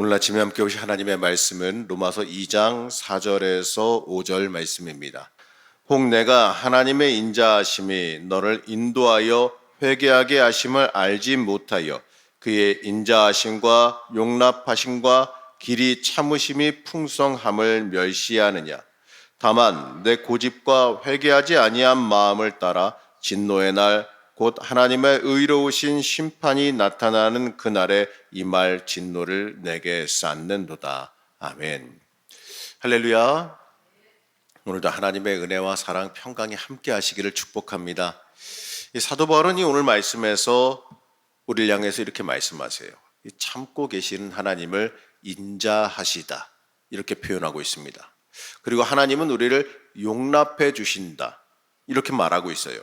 오늘 아침에 함께 보실 하나님의 말씀은 로마서 2장 4절에서 5절 말씀입니다. 혹 내가 하나님의 인자하심이 너를 인도하여 회개하게 하심을 알지 못하여 그의 인자하심과 용납하심과 길이 참으심이 풍성함을 멸시하느냐. 다만 내 고집과 회개하지 아니한 마음을 따라 진노의 날 곧 하나님의 의로우신 심판이 나타나는 그날에 이 말 진노를 내게 쌓는도다. 아멘. 할렐루야. 오늘도 하나님의 은혜와 사랑 평강이 함께 하시기를 축복합니다. 이 사도 바울은 오늘 말씀에서 우리를 향해서 이렇게 말씀하세요. 참고 계시는 하나님을 인자하시다 이렇게 표현하고 있습니다. 그리고 하나님은 우리를 용납해 주신다 이렇게 말하고 있어요.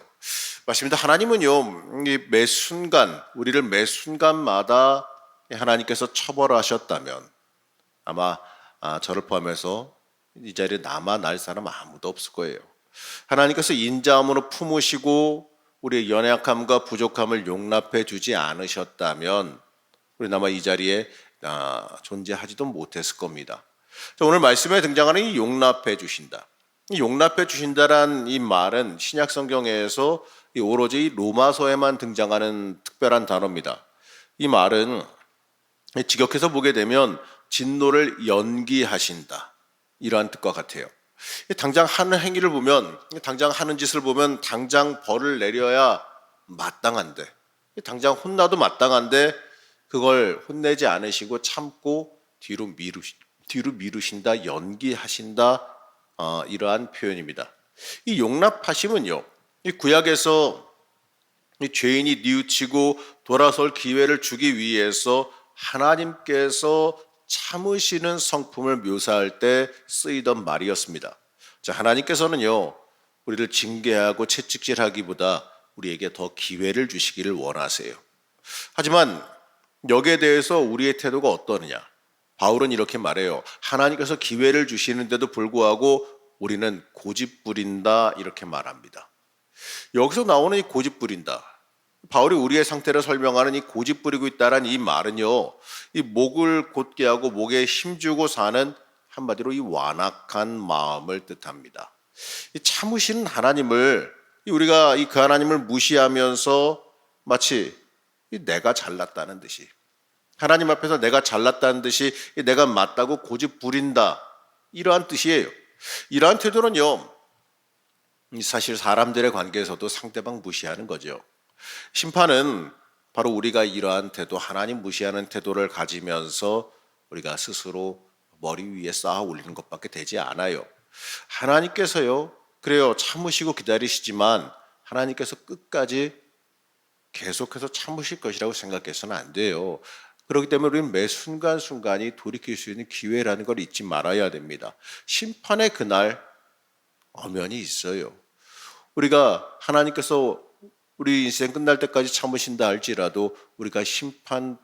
맞습니다. 하나님은요, 매 순간, 우리를 매 순간마다 하나님께서 처벌하셨다면 아마 저를 포함해서 이 자리에 남아 날 사람 아무도 없을 거예요. 하나님께서 인자함으로 품으시고 우리의 연약함과 부족함을 용납해 주지 않으셨다면 우리 아마 이 자리에 존재하지도 못했을 겁니다. 오늘 말씀에 등장하는 이 용납해 주신다. 이 용납해 주신다란 이 말은 신약 성경에서 오로지 로마서에만 등장하는 특별한 단어입니다. 이 말은 직역해서 보게 되면 진노를 연기하신다 이러한 뜻과 같아요. 당장 하는 행위를 보면, 당장 하는 짓을 보면 당장 벌을 내려야 마땅한데, 당장 혼나도 마땅한데 그걸 혼내지 않으시고 참고 뒤로 미루신다, 연기하신다, 이러한 표현입니다. 이 용납하심은요, 이 구약에서 이 죄인이 뉘우치고 돌아설 기회를 주기 위해서 하나님께서 참으시는 성품을 묘사할 때 쓰이던 말이었습니다. 자, 하나님께서는요, 우리를 징계하고 채찍질하기보다 우리에게 더 기회를 주시기를 원하세요. 하지만 여기에 대해서 우리의 태도가 어떠느냐? 바울은 이렇게 말해요. 하나님께서 기회를 주시는데도 불구하고 우리는 고집부린다 이렇게 말합니다. 여기서 나오는 이 고집부린다, 바울이 우리의 상태를 설명하는 이 고집부리고 있다는 이 말은요, 이 목을 곧게 하고 목에 힘주고 사는 한마디로 이 완악한 마음을 뜻합니다. 이 참으시는 하나님을 우리가 그 하나님을 무시하면서 마치 내가 잘났다는 듯이, 하나님 앞에서 내가 잘났다는 듯이 내가 맞다고 고집 부린다 이러한 뜻이에요. 이러한 태도는요, 사실 사람들의 관계에서도 상대방 무시하는 거죠. 심판은 바로 우리가 이러한 태도, 하나님 무시하는 태도를 가지면서 우리가 스스로 머리 위에 쌓아 올리는 것밖에 되지 않아요. 하나님께서요, 그래요, 참으시고 기다리시지만 하나님께서 끝까지 계속해서 참으실 것이라고 생각해서는 안 돼요. 그렇기 때문에 우리는 매 순간순간이 돌이킬 수 있는 기회라는 걸 잊지 말아야 됩니다. 심판의 그날 엄연히 있어요. 우리가 하나님께서 우리 인생 끝날 때까지 참으신다 할지라도 우리가 심판의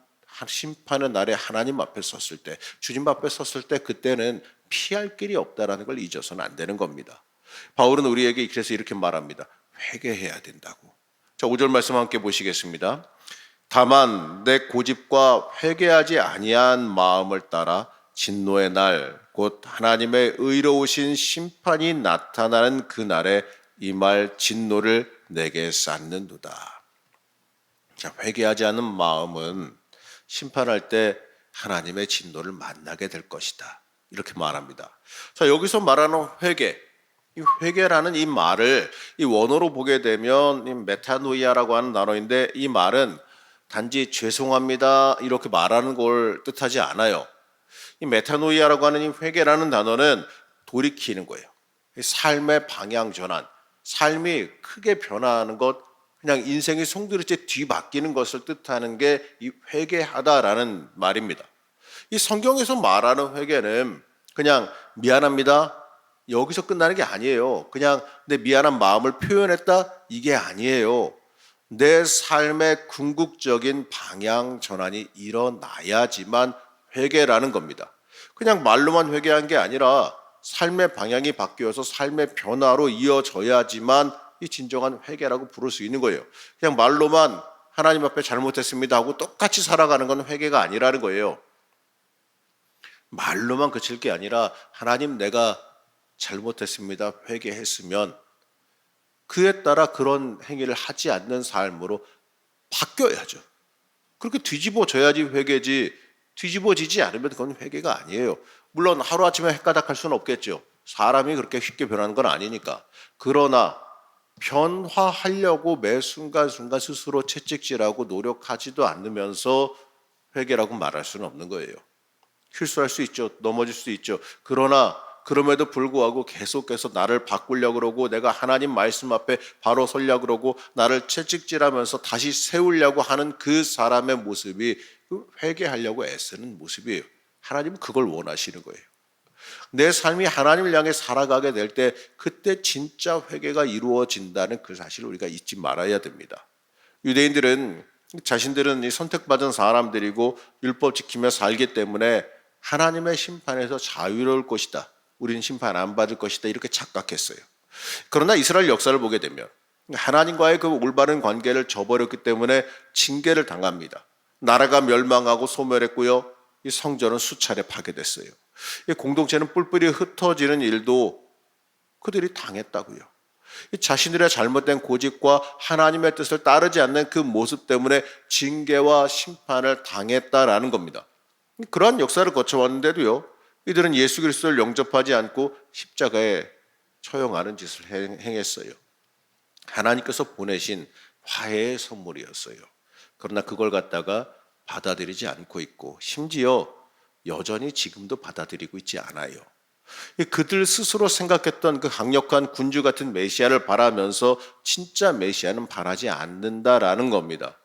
날에 하나님 앞에 섰을 때, 주님 앞에 섰을 때 그때는 피할 길이 없다라는 걸 잊어서는 안 되는 겁니다. 바울은 우리에게 그래서 이렇게 말합니다. 회개해야 된다고. 자, 5절 말씀 함께 보시겠습니다. 다만 내 고집과 회개하지 아니한 마음을 따라 진노의 날 곧 하나님의 의로우신 심판이 나타나는 그날에 이 말 진노를 내게 쌓는도다. 자, 회개하지 않은 마음은 심판할 때 하나님의 진노를 만나게 될 것이다 이렇게 말합니다. 자, 여기서 말하는 회개, 이 회개라는 이 말을 이 원어로 보게 되면 이 메타노이아라고 하는 단어인데, 이 말은 단지 죄송합니다 이렇게 말하는 걸 뜻하지 않아요. 이 메타노이아라고 하는 이 회개라는 단어는 돌이키는 거예요. 삶의 방향 전환, 삶이 크게 변화하는 것, 그냥 인생이 송두리째 뒤바뀌는 것을 뜻하는 게 이 회개하다라는 말입니다. 이 성경에서 말하는 회개는 그냥 미안합니다 여기서 끝나는 게 아니에요. 그냥 내 미안한 마음을 표현했다 이게 아니에요. 내 삶의 궁극적인 방향 전환이 일어나야지만 회개라는 겁니다. 그냥 말로만 회개한 게 아니라 삶의 방향이 바뀌어서 삶의 변화로 이어져야지만 이 진정한 회개라고 부를 수 있는 거예요. 그냥 말로만 하나님 앞에 잘못했습니다 하고 똑같이 살아가는 건 회개가 아니라는 거예요. 말로만 그칠 게 아니라 하나님 내가 잘못했습니다. 회개했으면 그에 따라 그런 행위를 하지 않는 삶으로 바뀌어야죠. 그렇게 뒤집어져야지 회개지 뒤집어지지 않으면 그건 회개가 아니에요. 물론 하루아침에 헷가닥할 수는 없겠죠. 사람이 그렇게 쉽게 변하는 건 아니니까. 그러나 변화하려고 매 순간순간 스스로 채찍질하고 노력하지도 않으면서 회개라고 말할 수는 없는 거예요. 실수할 수 있죠. 넘어질 수 있죠. 그러나 그럼에도 불구하고 계속해서 나를 바꾸려고 그러고 내가 하나님 말씀 앞에 바로 서려고 그러고 나를 채찍질하면서 다시 세우려고 하는 그 사람의 모습이 회개하려고 애쓰는 모습이에요. 하나님은 그걸 원하시는 거예요. 내 삶이 하나님을 향해 살아가게 될 때 그때 진짜 회개가 이루어진다는 그 사실을 우리가 잊지 말아야 됩니다. 유대인들은 자신들은 선택받은 사람들이고 율법 지키며 살기 때문에 하나님의 심판에서 자유로울 것이다. 우리는 심판 안 받을 것이다. 이렇게 착각했어요. 그러나 이스라엘 역사를 보게 되면 하나님과의 그 올바른 관계를 저버렸기 때문에 징계를 당합니다. 나라가 멸망하고 소멸했고요. 이 성전은 수차례 파괴됐어요. 이 공동체는 뿔뿔이 흩어지는 일도 그들이 당했다고요. 자신들의 잘못된 고집과 하나님의 뜻을 따르지 않는 그 모습 때문에 징계와 심판을 당했다라는 겁니다. 그러한 역사를 거쳐왔는데도요, 이들은 예수 그리스도를 영접하지 않고 십자가에 처형하는 짓을 행했어요. 하나님께서 보내신 화해의 선물이었어요. 그러나 그걸 갖다가 받아들이지 않고 있고 심지어 여전히 지금도 받아들이고 있지 않아요. 그들 스스로 생각했던 그 강력한 군주 같은 메시아를 바라면서 진짜 메시아는 바라지 않는다라는 겁니다.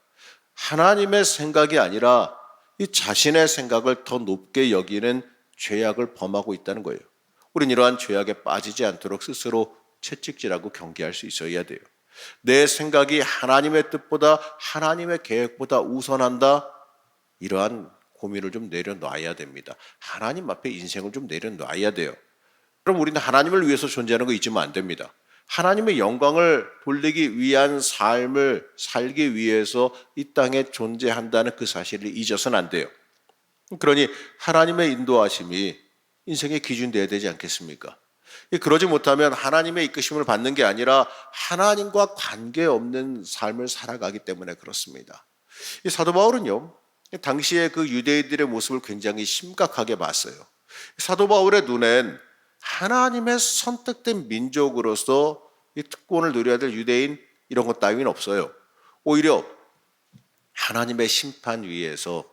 하나님의 생각이 아니라 이 자신의 생각을 더 높게 여기는 죄악을 범하고 있다는 거예요. 우린 이러한 죄악에 빠지지 않도록 스스로 채찍질하고 경계할 수 있어야 돼요. 내 생각이 하나님의 뜻보다 하나님의 계획보다 우선한다. 이러한 고민을 좀 내려놔야 됩니다. 하나님 앞에 인생을 좀 내려놔야 돼요. 그럼 우리는 하나님을 위해서 존재하는 거 잊으면 안 됩니다. 하나님의 영광을 돌리기 위한 삶을 살기 위해서 이 땅에 존재한다는 그 사실을 잊어서는 안 돼요. 그러니 하나님의 인도하심이 인생의 기준 되어야 되지 않겠습니까? 그러지 못하면 하나님의 이끄심을 받는 게 아니라 하나님과 관계없는 삶을 살아가기 때문에 그렇습니다. 이 사도 바울은요, 당시에 그 유대인들의 모습을 굉장히 심각하게 봤어요. 사도 바울의 눈엔 하나님의 선택된 민족으로서 이 특권을 누려야 될 유대인 이런 것 따위는 없어요. 오히려 하나님의 심판 위에서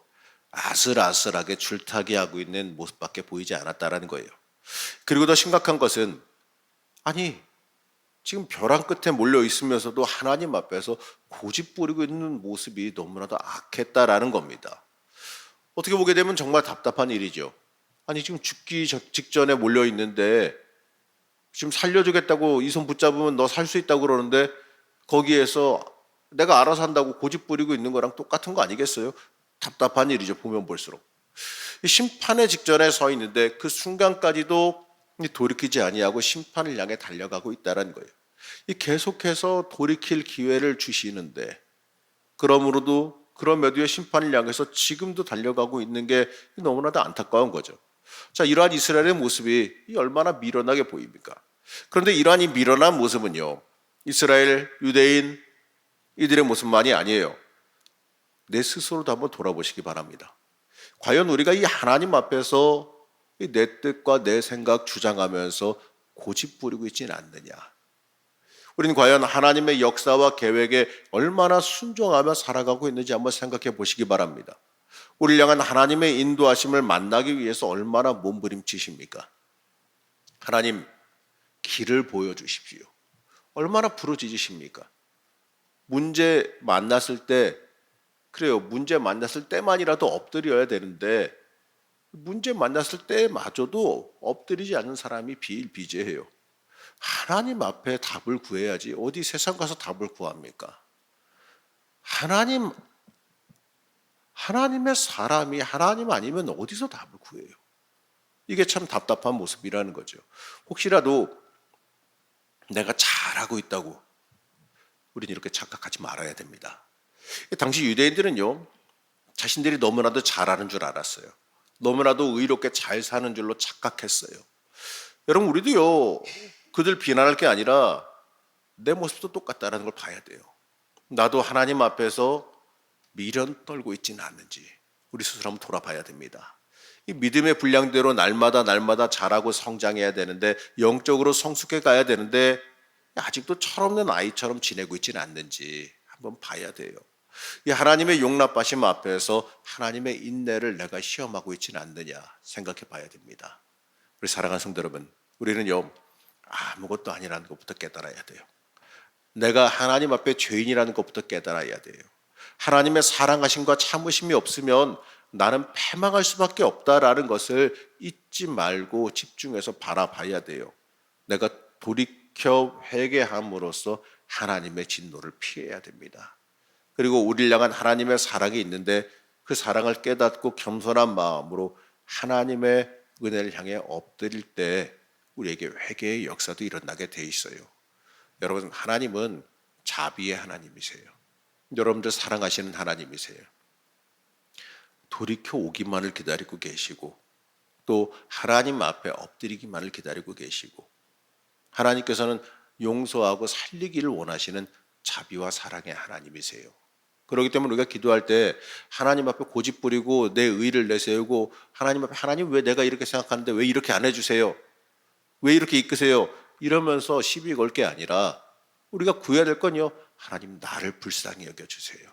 아슬아슬하게 줄타기 하고 있는 모습밖에 보이지 않았다라는 거예요. 그리고 더 심각한 것은 아니 지금 벼랑 끝에 몰려 있으면서도 하나님 앞에서 고집 부리고 있는 모습이 너무나도 악했다라는 겁니다. 어떻게 보게 되면 정말 답답한 일이죠. 아니 지금 죽기 직전에 몰려 있는데 지금 살려주겠다고 이 손 붙잡으면 너 살 수 있다고 그러는데 거기에서 내가 알아서 한다고 고집 부리고 있는 거랑 똑같은 거 아니겠어요? 답답한 일이죠. 보면 볼수록. 심판의 직전에 서 있는데 그 순간까지도 돌이키지 아니하고 심판을 향해 달려가고 있다는 거예요. 계속해서 돌이킬 기회를 주시는데 그럼에도 심판을 향해서 지금도 달려가고 있는 게 너무나도 안타까운 거죠. 자, 이러한 이스라엘의 모습이 얼마나 미련하게 보입니까? 그런데 이러한 이 미련한 모습은요, 이스라엘, 유대인, 이들의 모습만이 아니에요. 내 스스로도 한번 돌아보시기 바랍니다. 과연 우리가 이 하나님 앞에서 내 뜻과 내 생각 주장하면서 고집 부리고 있지는 않느냐? 우리는 과연 하나님의 역사와 계획에 얼마나 순종하며 살아가고 있는지 한번 생각해 보시기 바랍니다. 우리를 향한 하나님의 인도하심을 만나기 위해서 얼마나 몸부림치십니까? 하나님, 길을 보여주십시오. 얼마나 부르짖으십니까? 문제 만났을 때만이라도 엎드려야 되는데 문제 만났을 때마저도 엎드리지 않는 사람이 비일비재해요. 하나님 앞에 답을 구해야지 어디 세상 가서 답을 구합니까? 하나님의 사람이 하나님 아니면 어디서 답을 구해요? 이게 참 답답한 모습이라는 거죠. 혹시라도 내가 잘하고 있다고 우리는 이렇게 착각하지 말아야 됩니다. 당시 유대인들은요, 자신들이 너무나도 잘하는 줄 알았어요. 너무나도 의롭게 잘 사는 줄로 착각했어요. 여러분, 우리도요, 그들 비난할 게 아니라 내 모습도 똑같다는 걸 봐야 돼요. 나도 하나님 앞에서 미련 떨고 있지는 않는지 우리 스스로 한번 돌아봐야 됩니다. 이 믿음의 분량대로 날마다 자라고 성장해야 되는데, 영적으로 성숙해 가야 되는데 아직도 철없는 아이처럼 지내고 있지는 않는지 한번 봐야 돼요. 이 하나님의 용납하심 앞에서 하나님의 인내를 내가 시험하고 있지는 않느냐 생각해 봐야 됩니다. 우리 사랑하는 성도 여러분, 우리는요, 아무것도 아니라는 것부터 깨달아야 돼요. 내가 하나님 앞에 죄인이라는 것부터 깨달아야 돼요. 하나님의 사랑하심과 참으심이 없으면 나는 패망할 수밖에 없다라는 것을 잊지 말고 집중해서 바라봐야 돼요. 내가 돌이켜 회개함으로써 하나님의 진노를 피해야 됩니다. 그리고 우리를 향한 하나님의 사랑이 있는데 그 사랑을 깨닫고 겸손한 마음으로 하나님의 은혜를 향해 엎드릴 때 우리에게 회개의 역사도 일어나게 돼 있어요. 여러분, 하나님은 자비의 하나님이세요. 여러분들 사랑하시는 하나님이세요. 돌이켜 오기만을 기다리고 계시고 또 하나님 앞에 엎드리기만을 기다리고 계시고, 하나님께서는 용서하고 살리기를 원하시는 자비와 사랑의 하나님이세요. 그렇기 때문에 우리가 기도할 때 하나님 앞에 고집 부리고 내 의를 내세우고 하나님 앞에 하나님 왜 내가 이렇게 생각하는데 왜 이렇게 안 해주세요? 왜 이렇게 이끄세요? 이러면서 시비 걸 게 아니라 우리가 구해야 될 건요, 하나님 나를 불쌍히 여겨주세요.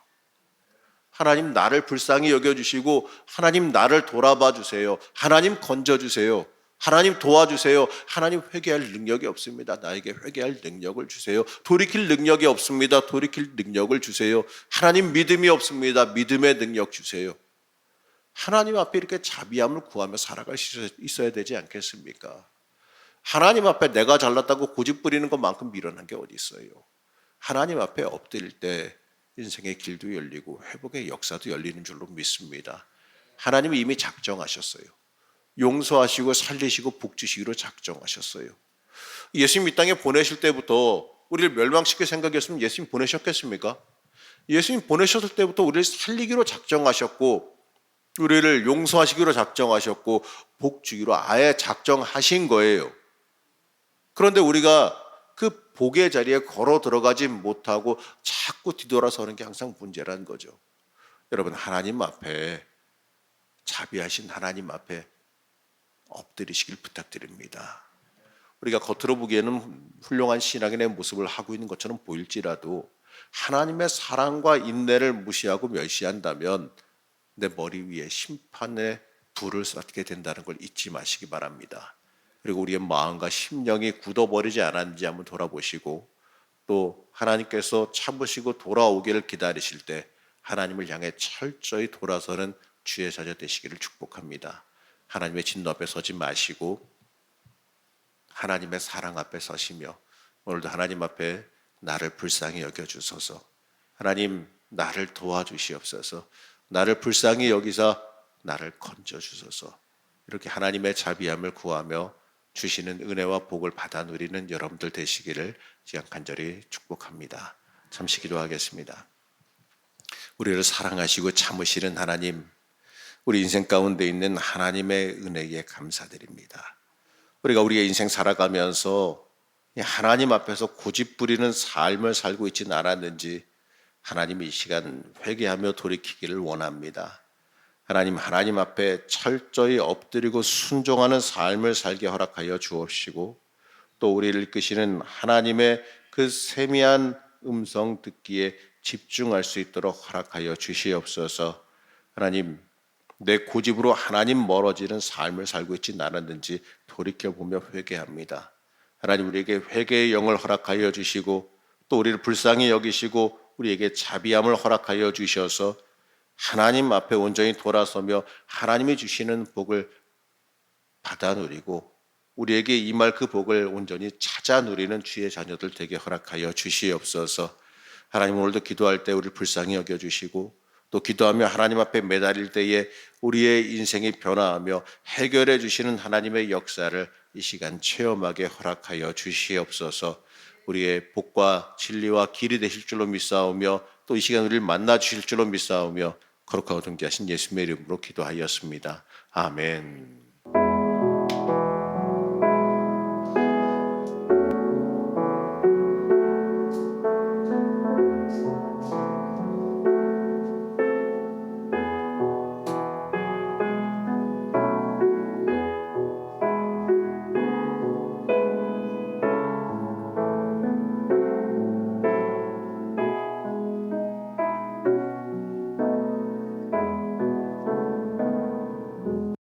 하나님 나를 불쌍히 여겨주시고 하나님 나를 돌아봐 주세요. 하나님 건져주세요. 하나님 도와주세요. 하나님 회개할 능력이 없습니다. 나에게 회개할 능력을 주세요. 돌이킬 능력이 없습니다. 돌이킬 능력을 주세요. 하나님 믿음이 없습니다. 믿음의 능력 주세요. 하나님 앞에 이렇게 자비함을 구하며 살아갈 수 있어야 되지 않겠습니까? 하나님 앞에 내가 잘났다고 고집 부리는 것만큼 미련한 게 어디 있어요. 하나님 앞에 엎드릴 때 인생의 길도 열리고 회복의 역사도 열리는 줄로 믿습니다. 하나님이 이미 작정하셨어요. 용서하시고 살리시고 복 주시기로 작정하셨어요. 예수님 이 땅에 보내실 때부터 우리를 멸망시킬 생각이었으면 예수님 보내셨겠습니까? 예수님 보내셨을 때부터 우리를 살리기로 작정하셨고 우리를 용서하시기로 작정하셨고 복 주기로 아예 작정하신 거예요. 그런데 우리가 그 복의 자리에 걸어 들어가지 못하고 자꾸 뒤돌아서는 게 항상 문제라는 거죠. 여러분, 하나님 앞에, 자비하신 하나님 앞에 엎드리시길 부탁드립니다. 우리가 겉으로 보기에는 훌륭한 신앙인의 모습을 하고 있는 것처럼 보일지라도 하나님의 사랑과 인내를 무시하고 멸시한다면 내 머리 위에 심판의 불을 쏟게 된다는 걸 잊지 마시기 바랍니다. 그리고 우리의 마음과 심령이 굳어버리지 않았는지 한번 돌아보시고 또 하나님께서 참으시고 돌아오기를 기다리실 때 하나님을 향해 철저히 돌아서는 주의 자녀 되시기를 축복합니다. 하나님의 진노 앞에 서지 마시고 하나님의 사랑 앞에 서시며 오늘도 하나님 앞에 나를 불쌍히 여겨주소서, 하나님 나를 도와주시옵소서, 나를 불쌍히 여기사 나를 건져주소서, 이렇게 하나님의 자비함을 구하며 주시는 은혜와 복을 받아 누리는 여러분들 되시기를 지금 간절히 축복합니다. 잠시 기도하겠습니다. 우리를 사랑하시고 참으시는 하나님, 우리 인생 가운데 있는 하나님의 은혜에 감사드립니다. 우리가 우리의 인생 살아가면서 하나님 앞에서 고집 부리는 삶을 살고 있지는 않았는지 하나님 이 시간 회개하며 돌이키기를 원합니다. 하나님 앞에 철저히 엎드리고 순종하는 삶을 살게 허락하여 주옵시고 또 우리를 이끄시는 하나님의 그 세미한 음성 듣기에 집중할 수 있도록 허락하여 주시옵소서. 하나님, 내 고집으로 하나님 멀어지는 삶을 살고 있지 않았는지 돌이켜보며 회개합니다. 하나님, 우리에게 회개의 영을 허락하여 주시고 또 우리를 불쌍히 여기시고 우리에게 자비함을 허락하여 주셔서 하나님 앞에 온전히 돌아서며 하나님이 주시는 복을 받아 누리고 우리에게 임할 그 복을 온전히 찾아 누리는 주의 자녀들 되게 허락하여 주시옵소서. 하나님, 오늘도 기도할 때 우리를 불쌍히 여겨주시고 또 기도하며 하나님 앞에 매달릴 때에 우리의 인생이 변화하며 해결해 주시는 하나님의 역사를 이 시간 체험하게 허락하여 주시옵소서. 우리의 복과 진리와 길이 되실 줄로 믿사오며 또 이 시간 우리를 만나 주실 줄로 믿사오며 거룩하고 존귀하신 예수님의 이름으로 기도하였습니다. 아멘.